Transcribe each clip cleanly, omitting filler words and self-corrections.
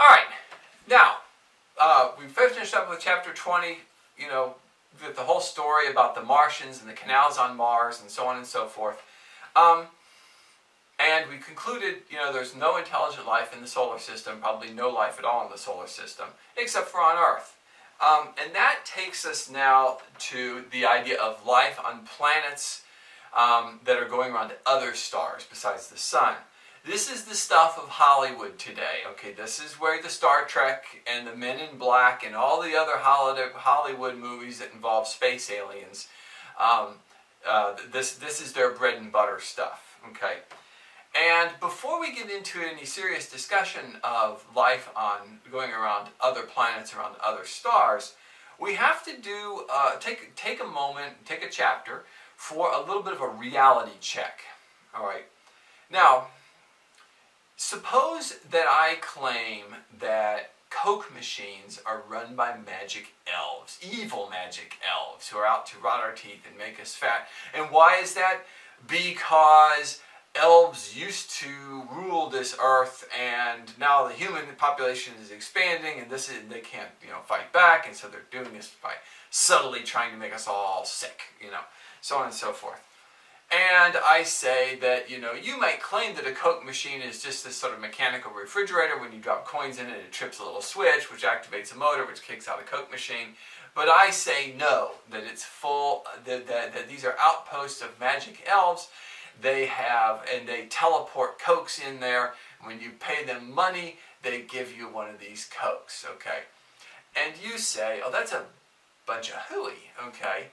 All right, now we finished up with chapter 20. With the whole story about the Martians and the canals on Mars and so on and so forth. And we concluded, there's no intelligent life in the solar system, probably no life at all in the solar system, except for on Earth. And that takes us now to the idea of life on planets that are going around other stars besides the sun. This is the stuff of Hollywood today. Okay, this is where the Star Trek and the Men in Black and all the other Hollywood movies that involve space aliens. This is their bread and butter stuff. Okay, and before we get into any serious discussion of life on going around other planets, around other stars, we have to do take a moment, take a chapter for a little bit of a reality check. All right, now. Suppose that I claim that Coke machines are run by magic elves, evil magic elves, who are out to rot our teeth and make us fat. And why is that? Because elves used to rule this earth, and now the human population is expanding, and they can't, fight back, and so they're doing this by subtly trying to make us all sick, so on and so forth. And I say that, you might claim that a Coke machine is just this sort of mechanical refrigerator. When you drop coins in it, it trips a little switch, which activates a motor, which kicks out a Coke machine. But I say no, that it's full, that these are outposts of magic elves. They teleport Cokes in there. When you pay them money, they give you one of these Cokes, okay? And you say, oh, that's a bunch of hooey, okay?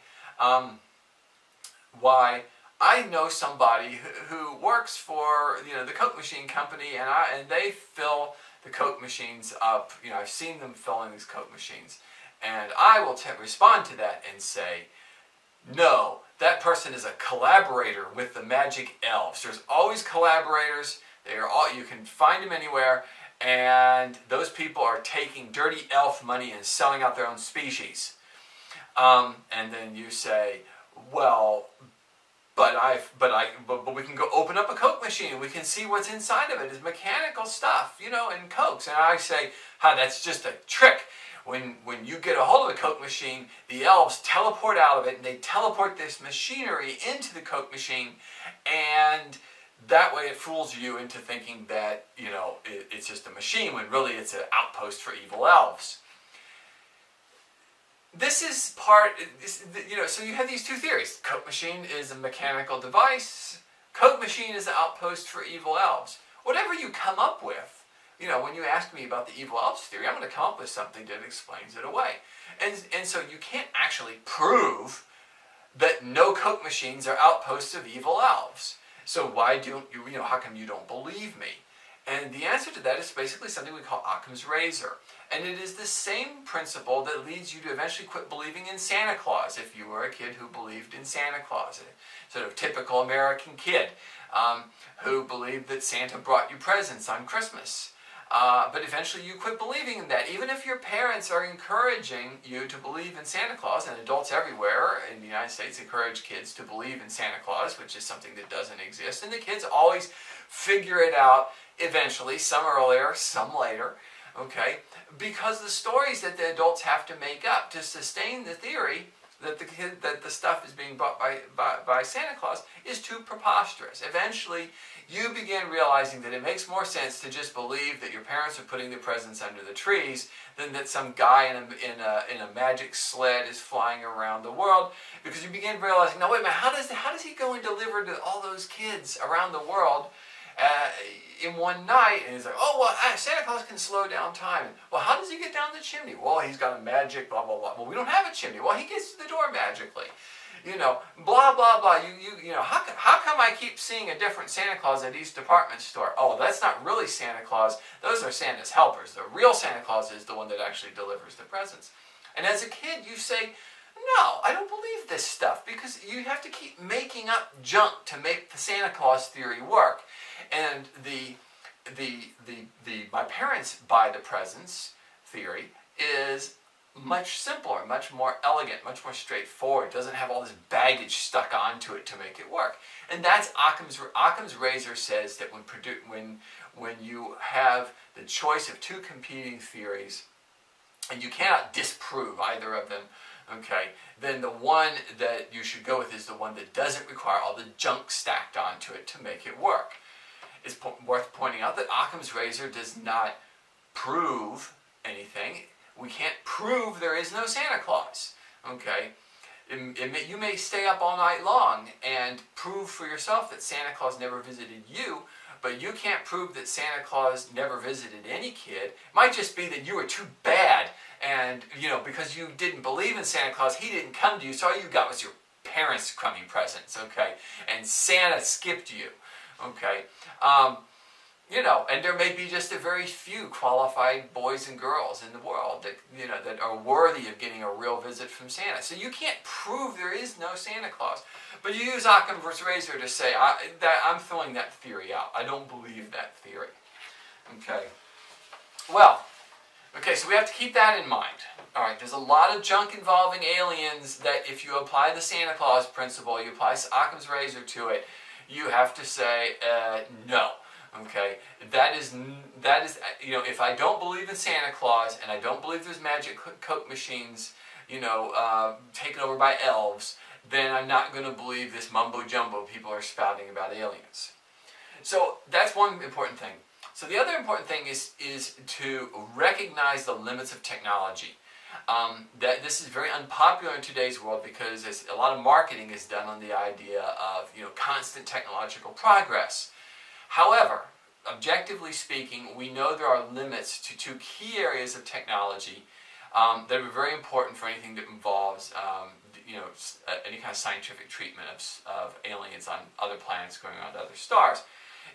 Why? I know somebody who works for the Coke machine company, and they fill the Coke machines up. I've seen them filling these Coke machines, and I will respond to that and say, no, that person is a collaborator with the magic elves. There's always collaborators. You can find them anywhere, and those people are taking dirty elf money and selling out their own species. And then you say, well. But we can go open up a Coke machine and we can see what's inside of it. It's mechanical stuff, and Cokes. And I say, that's just a trick. When you get a hold of a Coke machine, the elves teleport out of it, and they teleport this machinery into the Coke machine, and that way it fools you into thinking that, it's just a machine, when really it's an outpost for evil elves. This is so you have these two theories. Coke machine is a mechanical device. Coke machine is an outpost for evil elves. Whatever you come up with, when you ask me about the evil elves theory, I'm going to come up with something that explains it away. And so you can't actually prove that no Coke machines are outposts of evil elves. So why don't you, how come you don't believe me? And the answer to that is basically something we call Occam's razor. And it is the same principle that leads you to eventually quit believing in Santa Claus if you were a kid who believed in Santa Claus. A sort of typical American kid who believed that Santa brought you presents on Christmas. But eventually you quit believing in that. Even if your parents are encouraging you to believe in Santa Claus, and adults everywhere in the United States encourage kids to believe in Santa Claus, which is something that doesn't exist, and the kids always figure it out eventually, some earlier, some later, okay? Because the stories that the adults have to make up to sustain the theory that the stuff is being brought by Santa Claus is too preposterous. Eventually, you begin realizing that it makes more sense to just believe that your parents are putting the presents under the trees than that some guy in a magic sled is flying around the world. Because you begin realizing, now wait a minute, how does he go and deliver to all those kids around the world in one night? And he's like, oh, well, Santa Claus can slow down time. Well, how does he get down the chimney? Well, he's got a magic, blah, blah, blah. Well, we don't have a chimney. Well, he gets to the door magically. Blah, blah, blah. How come I keep seeing a different Santa Claus at each department store? Oh, that's not really Santa Claus. Those are Santa's helpers. The real Santa Claus is the one that actually delivers the presents. And as a kid, you say, no, I don't believe this stuff, because you have to keep making up junk to make the Santa Claus theory work. And my parents buy the presents theory is much simpler, much more elegant, much more straightforward. It doesn't have all this baggage stuck onto it to make it work. And that's Occam's razor says that when you have the choice of two competing theories, and you cannot disprove either of them, okay, then the one that you should go with is the one that doesn't require all the junk stacked onto it to make it work. It's worth pointing out that Occam's razor does not prove anything. We can't prove there is no Santa Claus, okay? You may stay up all night long and prove for yourself that Santa Claus never visited you, but you can't prove that Santa Claus never visited any kid. It might just be that you were too bad, and because you didn't believe in Santa Claus, he didn't come to you, so all you got was your parents' crummy presents, okay? And Santa skipped you, okay? And there may be just a very few qualified boys and girls in the world that are worthy of getting a real visit from Santa. So you can't prove there is no Santa Claus. But you use Occam's razor to say, I'm throwing that theory out. I don't believe that theory. Okay. Well, so we have to keep that in mind. All right, there's a lot of junk involving aliens that if you apply the Santa Claus principle, you apply Occam's razor to it, you have to say, no. Okay, that is, if I don't believe in Santa Claus and I don't believe there's magic Coke machines, taken over by elves, then I'm not going to believe this mumbo jumbo people are spouting about aliens. So that's one important thing. So the other important thing is to recognize the limits of technology. That this is very unpopular in today's world because a lot of marketing is done on the idea of constant technological progress. However, objectively speaking, we know there are limits to two key areas of technology that are very important for anything that involves any kind of scientific treatment of aliens on other planets going on to other stars.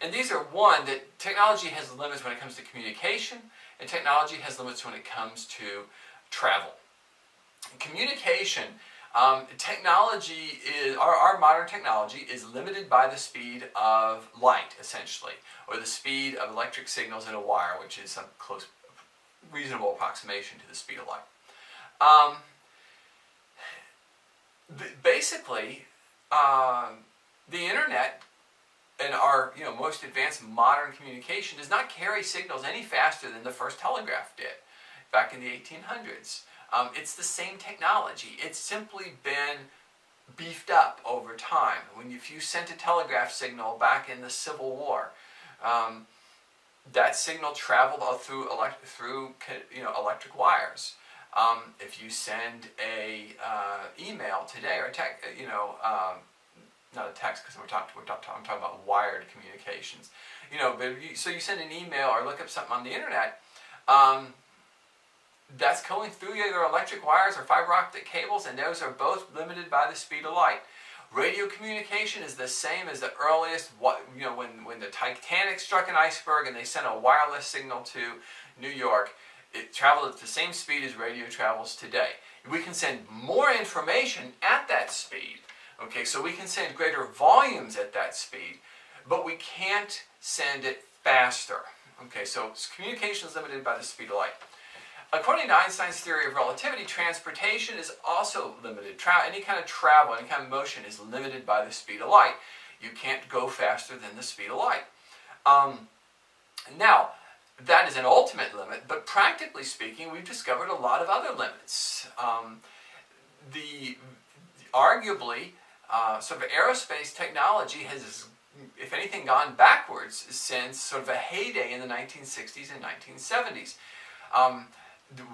And these are, one, that technology has limits when it comes to communication, and technology has limits when it comes to travel. Communication, our modern technology is limited by the speed of light, essentially, or the speed of electric signals in a wire, which is some close, reasonable approximation to the speed of light. Basically, the internet and our most advanced modern communication does not carry signals any faster than the first telegraph did back in the 1800s. It's the same technology. It's simply been beefed up over time. If you sent a telegraph signal back in the Civil War, that signal traveled all through electric wires. If you send a email today, or not a text, because I'm talking about wired communications. So you send an email or look up something on the internet. That's going through either electric wires or fiber optic cables, and those are both limited by the speed of light. Radio communication is the same as the earliest, when the Titanic struck an iceberg and they sent a wireless signal to New York, it traveled at the same speed as radio travels today. We can send more information at that speed, okay, so we can send greater volumes at that speed, but we can't send it faster. Okay, so communication is limited by the speed of light. According to Einstein's theory of relativity, transportation is also limited. Any kind of travel, any kind of motion is limited by the speed of light. You can't go faster than the speed of light. Now, that is an ultimate limit, but practically speaking, we've discovered a lot of other limits. Arguably, sort of aerospace technology has, if anything, gone backwards since sort of a heyday in the 1960s and 1970s.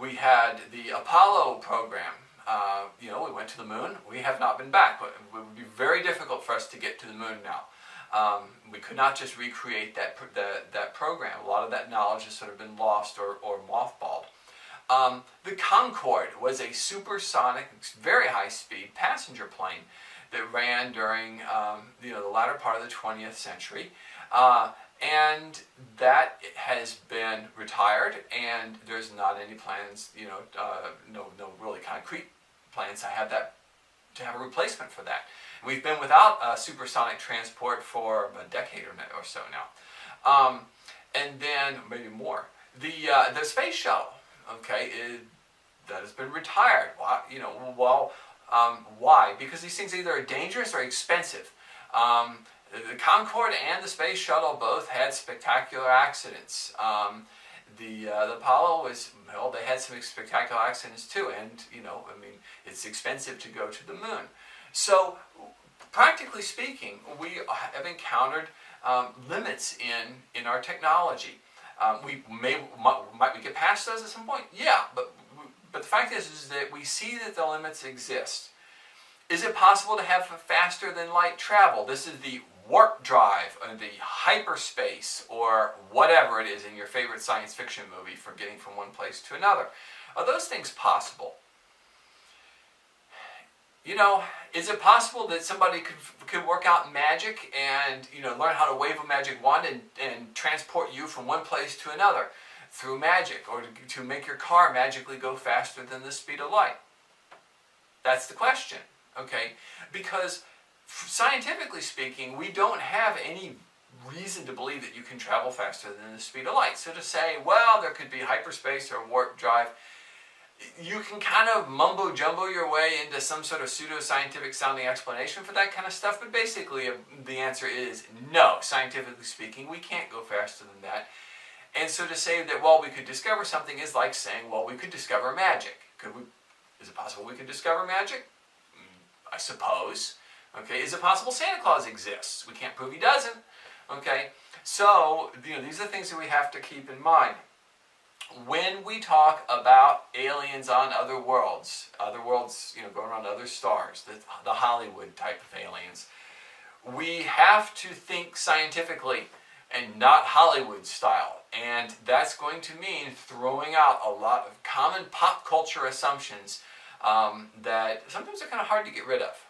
We had the Apollo program. We went to the moon. We have not been back. It would be very difficult for us to get to the moon now. We could not just recreate that program. A lot of that knowledge has sort of been lost or mothballed. The Concorde was a supersonic, very high-speed passenger plane that ran during the latter part of the 20th century. And that has been retired, and there's not any plans, no really concrete plans to have a replacement for that. We've been without supersonic transport for a decade or so now, and then maybe more. The space shuttle, okay, that has been retired. Why? Why? Because these things either are dangerous or expensive. The Concorde and the Space Shuttle both had spectacular accidents. The Apollo they had some spectacular accidents too, and it's expensive to go to the moon. So, practically speaking, we have encountered limits in our technology. Might we get past those at some point? Yeah, but the fact is that we see that the limits exist. Is it possible to have faster than light travel? This is the warp drive, or the hyperspace, or whatever it is in your favorite science fiction movie for getting from one place to another. Are those things possible? Is it possible that somebody could work out magic and learn how to wave a magic wand and transport you from one place to another through magic, or to make your car magically go faster than the speed of light? That's the question, okay? Because scientifically speaking, we don't have any reason to believe that you can travel faster than the speed of light. So to say, well, there could be hyperspace or warp drive, you can kind of mumbo-jumbo your way into some sort of pseudo-scientific sounding explanation for that kind of stuff, but basically the answer is no. Scientifically speaking, we can't go faster than that. And so to say that, well, we could discover something is like saying, well, we could discover magic. Is it possible we could discover magic? I suppose. Okay, is it possible Santa Claus exists? We can't prove he doesn't. Okay, so these are things that we have to keep in mind. When we talk about aliens on other worlds, going around other stars, the Hollywood type of aliens, we have to think scientifically and not Hollywood style. And that's going to mean throwing out a lot of common pop culture assumptions that sometimes are kind of hard to get rid of.